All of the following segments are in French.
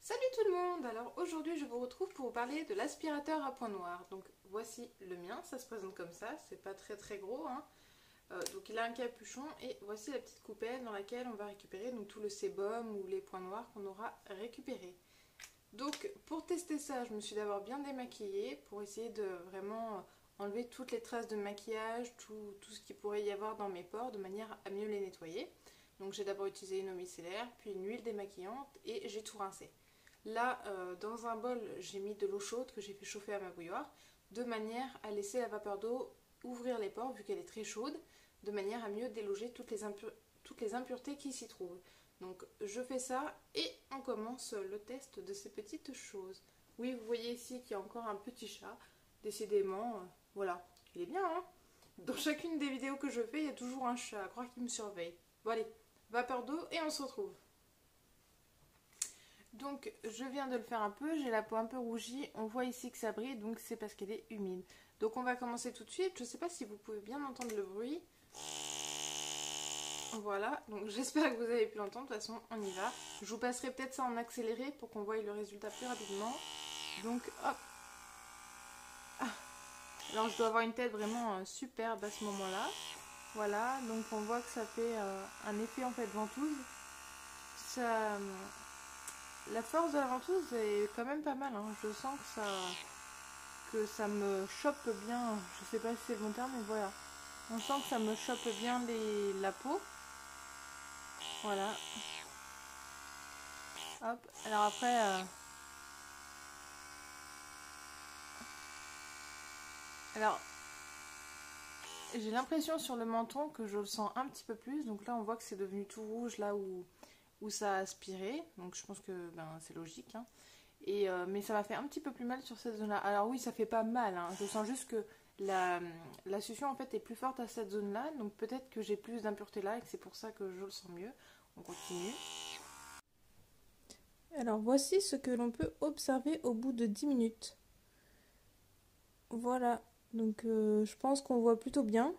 Salut tout le monde! Alors aujourd'hui je vous retrouve pour vous parler de l'aspirateur à point noir. Donc voici le mien, ça se présente comme ça, c'est pas très gros hein. Donc il a un capuchon et voici la petite coupelle dans laquelle on va récupérer donc, tout le sébum ou les points noirs qu'on aura récupérés. Donc pour tester ça, je me suis d'abord bien démaquillée pour essayer de vraiment enlever toutes les traces de maquillage, tout ce qu'il pourrait y avoir dans mes pores de manière à mieux les nettoyer. Donc j'ai d'abord utilisé une eau micellaire, puis une huile démaquillante et j'ai tout rincé. Là, dans un bol, j'ai mis de l'eau chaude que j'ai fait chauffer à ma bouilloire, de manière à laisser la vapeur d'eau ouvrir les pores vu qu'elle est très chaude, de manière à mieux déloger toutes les impuretés qui s'y trouvent. Donc je fais ça et on commence le test de ces petites choses. Oui, vous voyez ici qu'il y a encore un petit chat, décidément, voilà, il est bien hein. Dans chacune des vidéos que je fais, il y a toujours un chat, à croire qu'il me surveille. Bon allez, vapeur d'eau et on se retrouve. Donc je viens de le faire un peu, j'ai la peau un peu rougie, on voit ici que ça brille, donc c'est parce qu'elle est humide. Donc on va commencer tout de suite, je ne sais pas si vous pouvez bien entendre le bruit. Voilà, donc j'espère que vous avez pu l'entendre, de toute façon on y va. Je vous passerai peut-être ça en accéléré pour qu'on voie le résultat plus rapidement. Donc hop. Alors je dois avoir une tête vraiment superbe à ce moment-là. Voilà, donc on voit que ça fait un effet en fait ventouse. Ça... La force de la ventouse est quand même pas mal, hein. Je sens que ça me chope bien, je sais pas si c'est le bon terme, mais voilà. On sent que ça me chope bien la peau. Voilà. Hop, alors après... Alors, j'ai l'impression sur le menton que je le sens un petit peu plus. Donc là, on voit que c'est devenu tout rouge là où ça a aspiré. Donc je pense que c'est logique, hein. Mais ça m'a fait un petit peu plus mal sur cette zone-là. Alors oui, ça fait pas mal, hein. Je sens juste que la succion en fait est plus forte à cette zone-là. Donc peut-être que j'ai plus d'impureté là et que c'est pour ça que je le sens mieux. On continue. Alors voici ce que l'on peut observer au bout de 10 minutes. Voilà, donc je pense qu'on voit plutôt bien.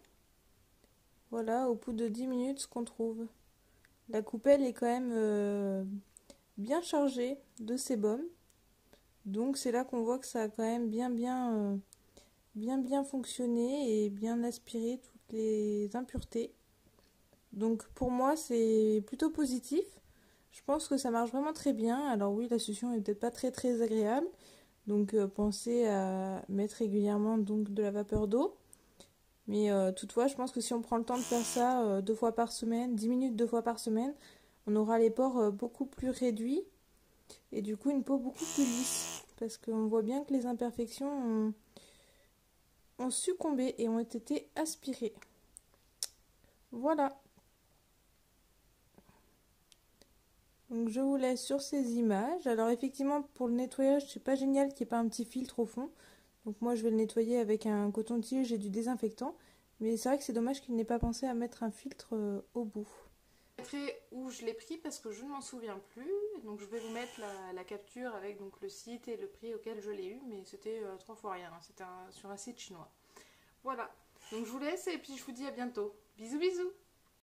Voilà, au bout de 10 minutes ce qu'on trouve. La coupelle est quand même bien chargée de sébum. Donc c'est là qu'on voit que ça a quand même bien fonctionné et bien aspiré toutes les impuretés. Donc pour moi c'est plutôt positif. Je pense que ça marche vraiment très bien. Alors oui, la succion est peut-être pas très agréable. Donc pensez à mettre régulièrement donc, de la vapeur d'eau. Mais toutefois, je pense que si on prend le temps de faire ça 2 fois par semaine, 10 minutes 2 fois par semaine, on aura les pores beaucoup plus réduits et du coup une peau beaucoup plus lisse. Parce qu'on voit bien que les imperfections ont succombé et ont été aspirées. Voilà. Donc je vous laisse sur ces images. Alors effectivement, pour le nettoyage, c'est pas génial qu'il n'y ait pas un petit filtre au fond. Donc moi, je vais le nettoyer avec un coton-tige et du désinfectant. Mais c'est vrai que c'est dommage qu'il n'ait pas pensé à mettre un filtre au bout. Je mettrai où je l'ai pris parce que je ne m'en souviens plus. Donc je vais vous mettre la capture avec donc, le site et le prix auquel je l'ai eu. Mais c'était 3 fois rien. C'était sur un site chinois. Voilà. Donc je vous laisse et puis je vous dis à bientôt. Bisous bisous.